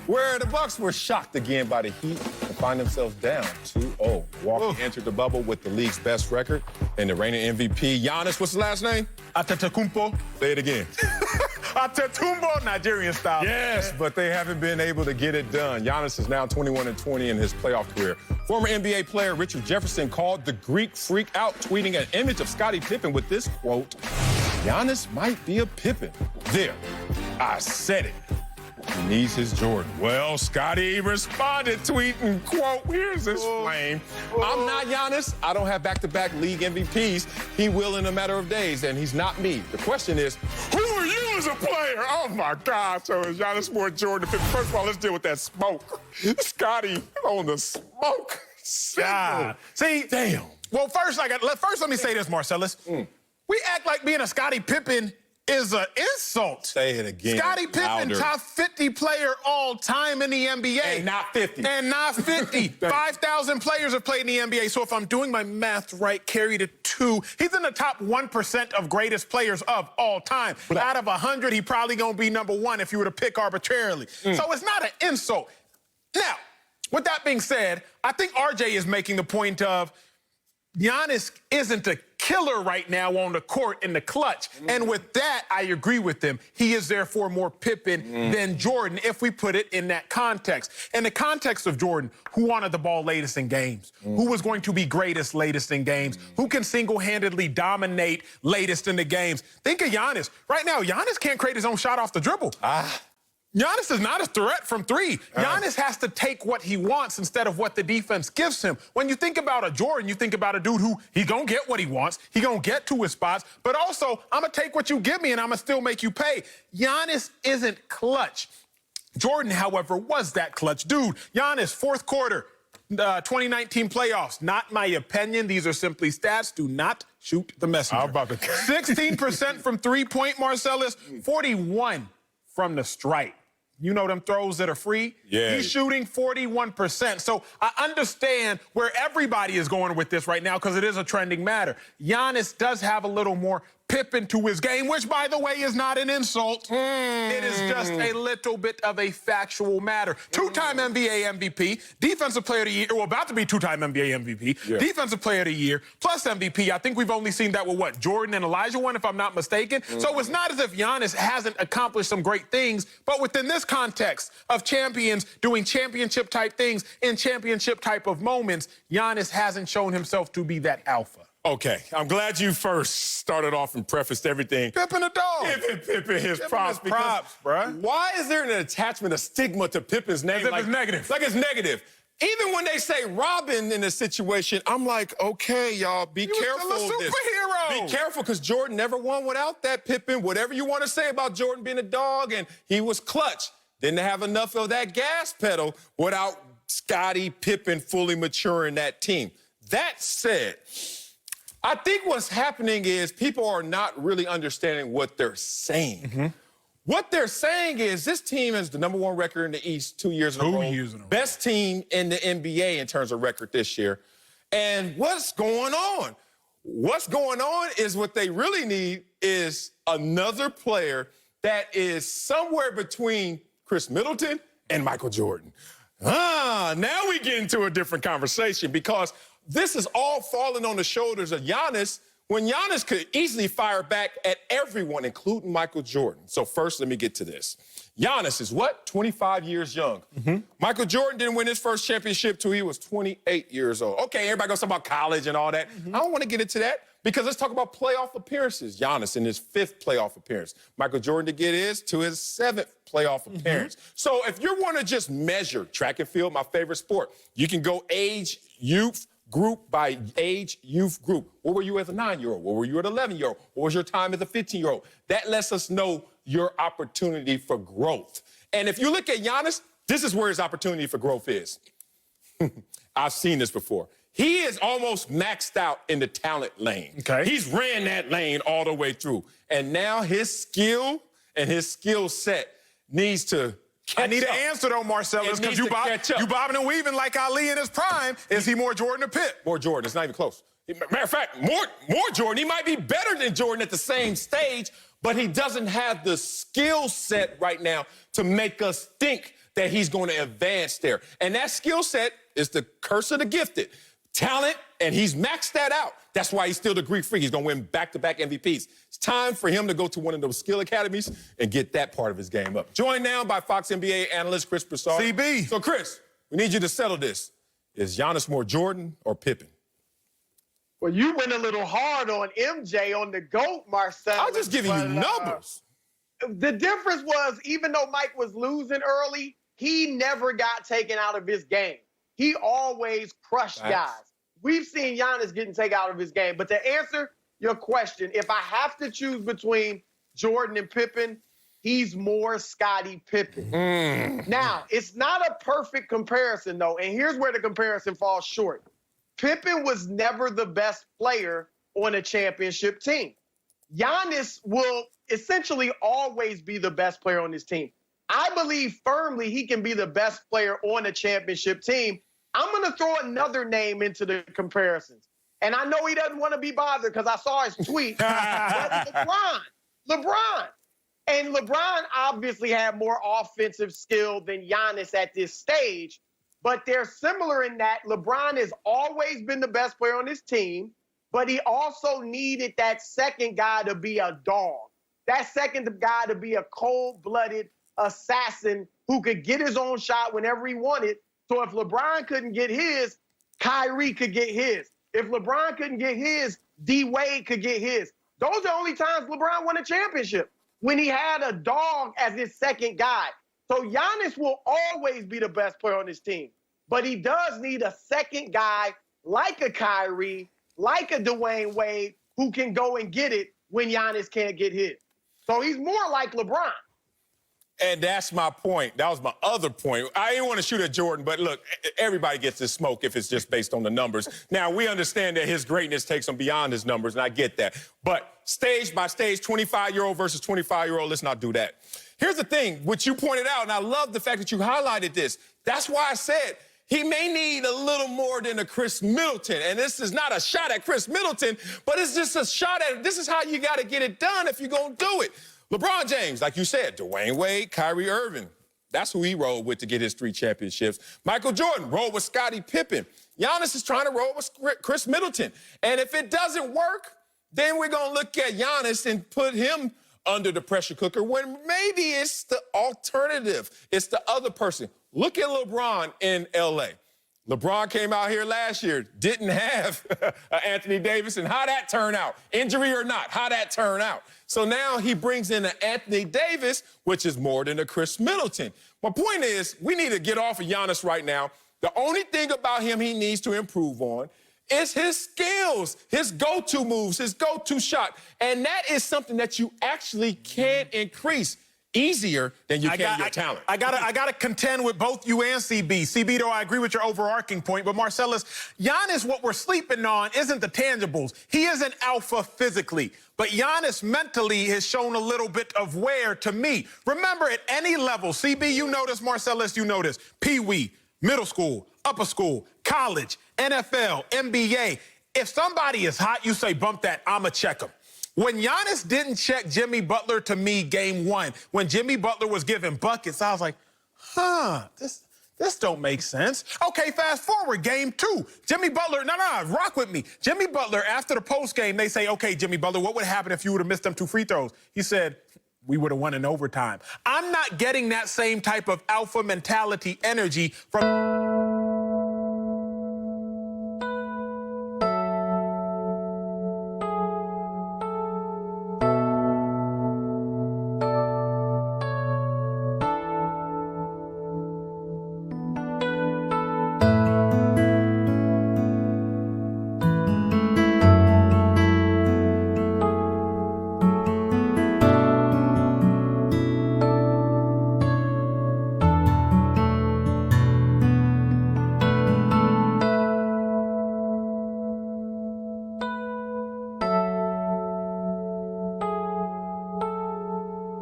where the Bucks were shocked again by the Heat and find themselves down 2-0. Milwaukee entered the bubble with the league's best record and the reigning MVP, Giannis, what's his last name? Antetokounmpo. Say it again. Antetokounmpo, Nigerian style. Yes, but they haven't been able to get it done. Giannis is now 21-20 in his playoff career. Former NBA player Richard Jefferson called the Greek Freak out, tweeting an image of Scottie Pippen with this quote, "Giannis might be a Pippen." There, I said it. He needs his Jordan. Well, Scottie responded, tweeting, quote, "Here's his flame. I'm not Giannis. I don't have back-to-back league MVPs. He will in a matter of days, and he's not me. The question is, who are you as a player?" Oh, my God. So is Giannis more Jordan? First of all, let's deal with that smoke. Scottie on the smoke. God. See, damn. Well, first let me say this, Marcellus. We act like being a Scottie Pippen is an insult. Say it again. Scottie Pippen, top 50 player all time in the NBA. And not 50. And not 50. 5,000 players have played in the NBA. So if I'm doing my math right, carry to 2. He's in the top 1% of greatest players of all time. Out of 100, he probably going to be number 1 if you were to pick arbitrarily. So it's not an insult. Now, with that being said, I think RJ is making the point of Giannis isn't a killer right now on the court in the clutch. And with that, I agree with him. He is therefore more Pippen than Jordan if we put it in that context. In the context of Jordan, who wanted the ball latest in games? Who was going to be greatest latest in games? Who can single-handedly dominate latest in the games? Think of Giannis. Right now, Giannis can't create his own shot off the dribble. Giannis is not a threat from 3. Giannis has to take what he wants instead of what the defense gives him. When you think about a Jordan, you think about a dude who he gonna get what he wants. He gonna get to his spots, but also I'm gonna take what you give me and I'm gonna still make you pay. Giannis isn't clutch. Jordan, however, was that clutch dude. Giannis, fourth quarter, 2019 playoffs. Not my opinion. These are simply stats. Do not shoot the messenger. I'm about to 16% from three-point, Marcellus. 41 from the stripe. You know them throws that are free? Yeah. He's shooting 41%. So I understand where everybody is going with this right now because it is a trending matter. Giannis does have a little more Pippen to his game, which, by the way, is not an insult. It is just a little bit of a factual matter. 2-time NBA MVP, Defensive Player of the Year, well, about to be 2-time NBA MVP, Defensive Player of the Year, plus MVP. I think we've only seen that with, what, Jordan and Elijah won, if I'm not mistaken. So it's not as if Giannis hasn't accomplished some great things, but within this context of champions doing championship-type things in championship-type of moments, Giannis hasn't shown himself to be that alpha. Okay, I'm glad you first started off and prefaced everything. Pippen the dog. Giving Pippen his props. Bruh. Why is there an attachment, a stigma to Pippen's name? As if it's negative. Like it's negative. Even when they say Robin in a situation, I'm like, okay, y'all, be careful of this. Superhero. Be careful, because Jordan never won without that Pippen. Whatever you want to say about Jordan being a dog, and he was clutch. Didn't have enough of that gas pedal without Scottie Pippen fully maturing that team. That said, I think what's happening is people are not really understanding what they're saying. What they're saying is this team is the #1 record in the East 2 years in a row. Best team in the NBA in terms of record this year. And what's going on? What's going on is what they really need is another player that is somewhere between Chris Middleton and Michael Jordan. Now we get into a different conversation because this is all falling on the shoulders of Giannis when Giannis could easily fire back at everyone, including Michael Jordan. So first, let me get to this. Giannis is what? 25 years young. Michael Jordan didn't win his first championship till he was 28 years old. Okay, everybody goes talk about college and all that. I don't want to get into that because let's talk about playoff appearances. Giannis in his 5th playoff appearance. Michael Jordan to get his to his 7th playoff appearance. So if you want to just measure track and field, my favorite sport, you can go age, youth, group by age, youth group. What were you as a 9-year-old? What were you at 11-year-old? What was your time as a 15-year-old? That lets us know your opportunity for growth. And if you look at Giannis, this is where his opportunity for growth is. I've seen this before. He is almost maxed out in the talent lane. Okay. He's ran that lane all the way through. And now his skill and his skill set needs to I need an answer, though, Marcellus, because you bobbing and weaving like Ali in his prime. Is he more Jordan or Pitt? More Jordan. It's not even close. Matter of fact, more Jordan. He might be better than Jordan at the same stage, but he doesn't have the skill set right now to make us think that he's going to advance there. And that skill set is the curse of the gifted. Talent, and he's maxed that out. That's why he's still the Greek Freak. He's going to win back-to-back MVPs. It's time for him to go to one of those skill academies and get that part of his game up. Joined now by Fox NBA analyst Chris Broussard. CB. So, Chris, we need you to settle this. Is Giannis more Jordan or Pippen? Well, you went a little hard on MJ on the GOAT, Marcel. I'm just giving you numbers. The difference was, even though Mike was losing early, he never got taken out of his game. He always crushed guys. We've seen Giannis getting taken out of his game. But to answer your question, if I have to choose between Jordan and Pippen, he's more Scottie Pippen. Now, it's not a perfect comparison, though, and here's where the comparison falls short. Pippen was never the best player on a championship team. Giannis will essentially always be the best player on this team. I believe firmly he can be the best player on a championship team. I'm going to throw another name into the comparisons. And I know he doesn't want to be bothered because I saw his tweet. But LeBron. And LeBron obviously had more offensive skill than Giannis at this stage. But they're similar in that LeBron has always been the best player on his team, but he also needed that second guy to be a dog. That second guy to be a cold-blooded assassin who could get his own shot whenever he wanted. So if LeBron couldn't get his, Kyrie could get his. If LeBron couldn't get his, D-Wade could get his. Those are the only times LeBron won a championship, when he had a dog as his second guy. So Giannis will always be the best player on his team, but he does need a second guy like a Kyrie, like a Dwayne Wade, who can go and get it when Giannis can't get his. So he's more like LeBron. And that's my point. That was my other point. I didn't want to shoot at Jordan, but look, everybody gets this smoke if it's just based on the numbers. Now, we understand that his greatness takes him beyond his numbers, and I get that. But stage by stage, 25-year-old versus 25-year-old, let's not do that. Here's the thing, which you pointed out, and I love the fact that you highlighted this. That's why I said he may need a little more than a Chris Middleton. And this is not a shot at Chris Middleton, but it's just a shot at, this is how you got to get it done if you're going to do it. LeBron James, like you said, Dwayne Wade, Kyrie Irving. That's who he rolled with to get his 3 championships. Michael Jordan rolled with Scottie Pippen. Giannis is trying to roll with Chris Middleton. And if it doesn't work, then we're going to look at Giannis and put him under the pressure cooker when maybe it's the alternative. It's the other person. Look at LeBron in L.A. LeBron came out here last year, didn't have Anthony Davis, and how that turned out. Injury or not, how that turned out. So now he brings in an Anthony Davis, which is more than a Chris Middleton. My point is, we need to get off of Giannis right now. The only thing about him he needs to improve on is his skills, his go-to moves, his go-to shot. And that is something that you actually can increase easier than you can your talent. I gotta contend with both you and CB. CB, though, I agree with your overarching point, but Marcellus, Giannis, what we're sleeping on isn't the tangibles. He is an alpha physically, but Giannis mentally has shown a little bit of wear to me. Remember, at any level, CB, you know this, Marcellus, you know this, Pee-wee, middle school, upper school, college, NFL, NBA, if somebody is hot, you say, bump that, I'ma check him. When Giannis didn't check Jimmy Butler to me game 1, when Jimmy Butler was giving buckets, I was like, this don't make sense. Okay, fast forward, game 2. Jimmy Butler, no, rock with me. Jimmy Butler, after the post game, they say, okay, Jimmy Butler, what would happen if you would have missed them 2 free throws? He said, we would have won in overtime. I'm not getting that same type of alpha mentality energy from